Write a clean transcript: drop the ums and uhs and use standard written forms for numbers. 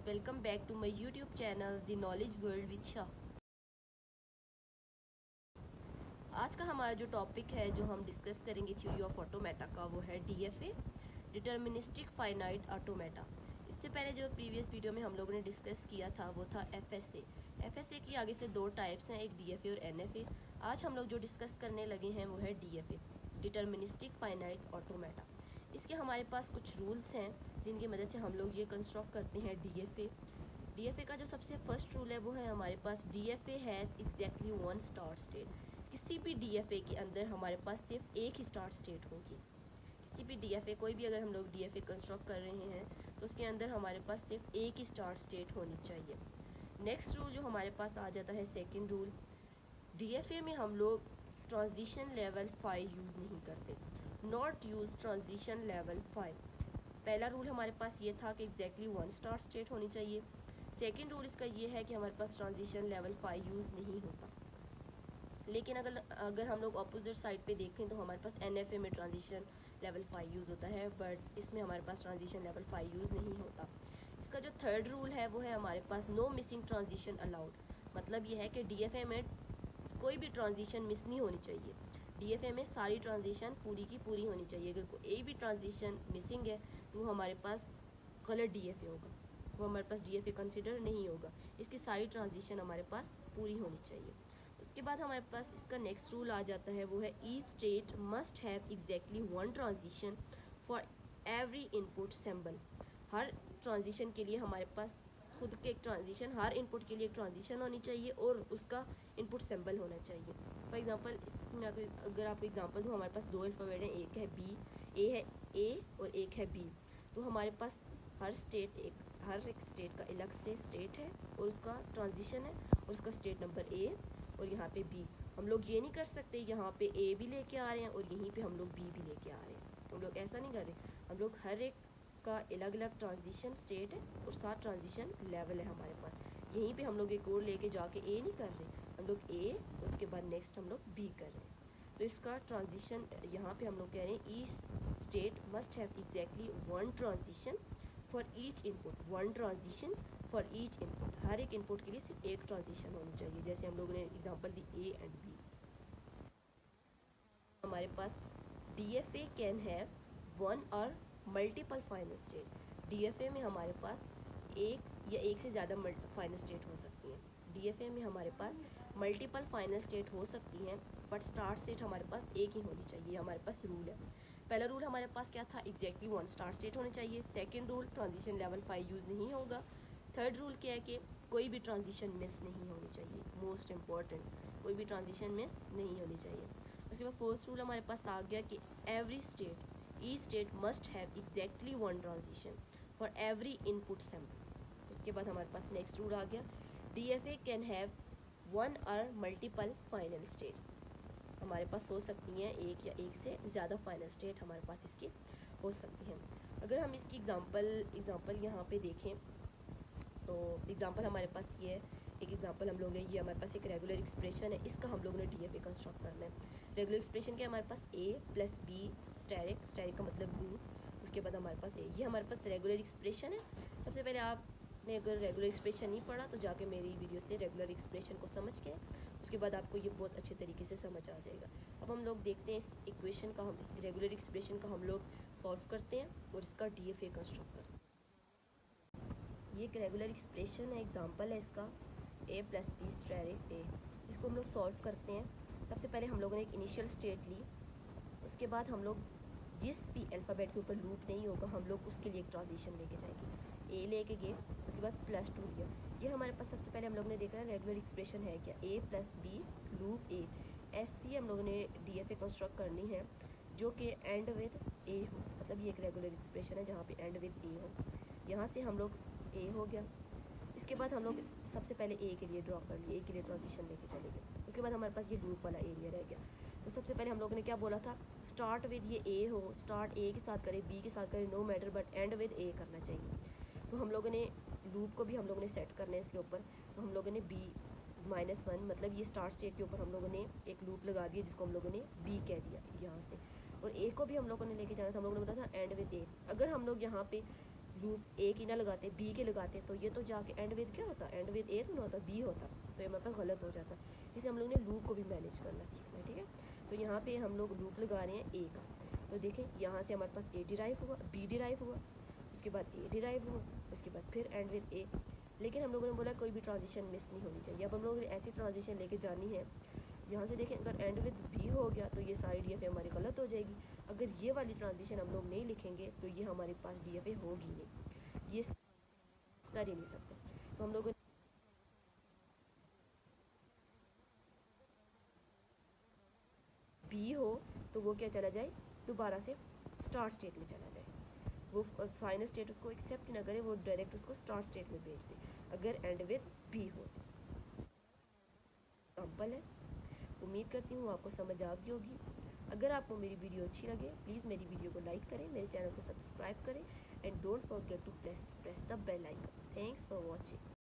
welcome back to my YouTube channel The Knowledge World with Shah। आज का हमारा जो टॉपिक है जो हम डिस्कस करेंगे थ्योरी ऑफ ऑटोमेटा का वो है DFA, डिटर्मिनिस्टिक फाइनाइट ऑटोमेटा। इससे पहले जो प्रीवियस वीडियो में हम लोगों ने डिस्कस किया था वो था FSA। FSA की आगे से दो टाइप्स हैं, एक DFA और NFA। आज हम लोग जो डिस्कस करने लगे हैं वो है DFA, डिटर्मिनिस्टिक फाइनाइट ऑटोमेटा। इसके हमारे पास कुछ रूल्स हैं जिनकी मदद से हम लोग ये कंस्ट्रक्ट करते हैं DFA का जो सबसे फर्स्ट रूल है वो है हमारे पास DFA has exactly one start state. किसी भी DFA के अंदर हमारे पास सिर्फ एक ही स्टार्ट स्टेट होगी। किसी भी DFA, कोई भी अगर हम लोग DFA कंस्ट्रक्ट कर रहे हैं तो उसके अंदर हमारे पास सिर्फ एक ही स्टार्ट स्टेट होनी चाहिए। नेक्स्ट रूल जो हमारे पास आ जाता है सेकेंड रूल, DFA में हम लोग ट्रांजिशन लेवल 5 यूज़ नहीं करते, नॉट यूज़ ट्रांजिशन लेवल 5। पहला रूल हमारे पास ये था कि एग्जैक्टली वन स्टार्ट स्टेट होनी चाहिए। सेकेंड रूल इसका ये है कि हमारे पास ट्रांजिशन लेवल 5 यूज़ नहीं होता। लेकिन अगर हम लोग अपोजिट साइड पे देखें तो हमारे पास NFA में ट्रांजिशन लेवल 5 यूज़ होता है, बट इसमें हमारे पास ट्रांजिशन लेवल 5 यूज़ नहीं होता। इसका जो थर्ड रूल है वो है हमारे पास नो मिसिंग ट्रांजिशन अलाउड। मतलब ये है कि DFA में कोई भी ट्रांजिशन मिस नहीं होनी चाहिए। DFA में सारी ट्रांजिशन पूरी की पूरी होनी चाहिए। अगर कोई भी ट्रांजिशन मिसिंग है तो हमारे पास गलत DFA होगा, वो हमारे पास DFA कंसिडर नहीं होगा। इसकी सारी ट्रांजिशन हमारे पास पूरी होनी चाहिए। उसके बाद हमारे पास इसका नेक्स्ट रूल आ जाता है वो है each state must have exactly one transition for every input symbol. Her transition के लिए हमारे पास खुद के एक ट्रांजिशन, हर इनपुट के लिए एक ट्रांजिशन होनी चाहिए और उसका इनपुट सिंबल होना चाहिए। फॉर एग्जांपल इसमें अगर आपको एग्जांपल दूँ, हमारे पास दो अल्फ़ाबेट हैं, एक है B, A है A और एक है B। तो हमारे पास हर एक स्टेट का अलग से स्टेट है और उसका ट्रांजिशन है और उसका स्टेट नंबर A और यहाँ पे B। हम लोग ये नहीं कर सकते यहाँ पे A भी लेके आ रहे हैं और यहीं पे हम लोग B भी लेके आ रहे हैं। हम लोग ऐसा नहीं कर रहे। हम लोग हर एक का अलग अलग ट्रांजिशन स्टेट है और 7 ट्रांजिशन लेवल है हमारे पास। यहीं पे हम लोग एक और लेके जाके A नहीं कर रहे, हम लोग A और उसके बाद नेक्स्ट हम लोग B कर रहे हैं। तो इसका ट्रांजिशन यहाँ पे हम लोग कह रहे हैं each state must have exactly one transition for each input, one transition for each input. हर एक इनपुट के लिए सिर्फ एक ट्रांजिशन होनी चाहिए। जैसे हम लोगों ने example the A and B। हमारे पास DFA कैन हैव वन और मल्टीपल फाइनल स्टेट। DFA में हमारे पास एक या एक से ज़्यादा फाइनल स्टेट हो सकती हैं। DFA में हमारे पास मल्टीपल फाइनल स्टेट हो सकती हैं, बट स्टार्ट स्टेट हमारे पास एक ही होनी चाहिए। हमारे पास रूल है। पहला रूल हमारे पास क्या था, एग्जैक्टली वन स्टार्ट स्टेट होनी चाहिए। Second rule, transition level 5 use नहीं होगा। थर्ड रूल क्या है कि कोई भी ट्रांजिशन मिस नहीं होनी चाहिए। मोस्ट इम्पॉर्टेंट, कोई भी ट्रांजिशन मिस नहीं होनी चाहिए। उसके बाद फोर्थ रूल हमारे पास आ गया कि every state, each state must have exactly one transition for every input sample. उसके बाद हमारे पास नेक्स्ट रूल आ गया DFA कैन हैव वन और मल्टीपल फाइनल स्टेट्स। हमारे पास हो सकती हैं एक या एक से ज़्यादा फाइनल स्टेट हमारे पास इसकी हो सकती हैं। अगर हम इसकी एग्जांपल यहाँ पे देखें तो एग्जांपल हमारे पास ये है, एक एग्जांपल हम लोग है, ये हमारे पास एक रेगुलर एक्सप्रेशन है, इसका हम लोगों ने DFA कंस्ट्रक्ट करना है। रेगुलर एक्सप्रेशन के हमारे पास A प्लस B स्टेरिक का मतलब ग्रुप, उसके बाद हमारे पास ये हमारे पास रेगुलर एक्सप्रेशन है। सबसे पहले आपने अगर रेगुलर एक्सप्रेशन नहीं पढ़ा तो जाके मेरी वीडियो से रेगुलर एक्सप्रेशन को समझ के उसके बाद आपको ये बहुत अच्छे तरीके से समझ आ जाएगा। अब हम लोग देखते हैं इस इक्वेशन का, हम इस रेगुलर एक्सप्रेशन का हम लोग सॉल्व करते हैं और इसका DFA कंस्ट्रक्ट करते हैं। ये एक रेगुलर एक्सप्रेशन है, एग्जांपल है इसका A plus B steric A। इसको हम लोग सॉल्व करते हैं। सबसे पहले हम लोगों ने एक इनिशियल स्टेट ली, उसके बाद हम लोग जिस भी अल्फ़ाबेट के ऊपर लूप नहीं होगा हम लोग उसके लिए एक ट्रांजिशन लेके जाएंगे। A लेके गए, उसके बाद +2 लिया। ये हमारे पास सबसे पहले हम लोग ने देखा है रेगुलर एक्सप्रेशन है क्या, A plus B loop A। ऐसी हम लोगों ने DFA कंस्ट्रक्ट करनी है जो कि एंड विद A हो, मतलब ये एक रेगुलर एक्सप्रेशन है जहाँ पे एंड विद A हो। यहाँ से हम लोग A हो गया। इसके बाद हम लोग सबसे पहले A के लिए ड्रॉ कर लिए, A के लिए ट्रांजिशन लेके चले गए। उसके बाद हमारे पास ये लूप वाला एरिया रह गया। तो सबसे पहले हम लोगों ने क्या बोला था, स्टार्ट विद ये A हो, स्टार्ट A के साथ करें, B के साथ करें, no matter, but end with A करना चाहिए। तो हम लोगों ने लूप को भी हम लोगों ने सेट करना है इसके ऊपर। तो हम लोगों ने B-1 मतलब ये स्टार्ट स्टेट के ऊपर हम लोगों ने एक लूप लगा दिया जिसको हम लोगों ने B कह दिया यहाँ से। और A को भी हम लोगों ने लेके जाना था, हम लोगों ने बोला था एंड विद A। अगर हम लोग यहाँ पे लूप ए की ना लगाते, बी के लगाते, तो ये तो जाके एंड विद क्या होता, एंड विद ए तो ना होता, बी होता, तो ये मतलब गलत हो जाता। इसलिए हम लोग ने लूप को भी मैनेज करना सीखना है, ठीक है। तो यहाँ पे हम लोग लूप लगा रहे हैं ए का, तो देखें यहाँ से हमारे पास ए डिराइव हुआ, बी डिराइव हुआ, उसके बाद ए डिराइव हुआ, उसके बाद फिर एंड विद ए। लेकिन हम लोगों ने बोला कोई भी ट्रांजिशन मिस नहीं होनी चाहिए। अब हम लोगों ने ऐसी ट्रांजिशन लेके जानी है, यहाँ से देखें अगर एंड विद बी हो गया तो ये सारी डी एफ ए हमारी गलत हो जाएगी। अगर ये वाली ट्रांजिशन हम लोग नहीं लिखेंगे तो ये हमारे पास डी एफ ए होगी नहीं, ये कर ही नहीं सकते। तो हम लोग बी हो तो वो क्या चला जाए, दोबारा से स्टार्ट स्टेट में चला जाए, वो फाइनल स्टेट उसको एक्सेप्ट ना करे, वो डायरेक्ट उसको स्टार्ट स्टेट में भेज दे अगर एंड विद बी हो। एग्जाम्पल है, उम्मीद करती हूँ आपको समझ आ गई होगी। अगर आपको मेरी वीडियो अच्छी लगे प्लीज़ मेरी वीडियो को लाइक करें, मेरे चैनल को सब्सक्राइब करें and don't forget to press the bell icon. Thanks for watching.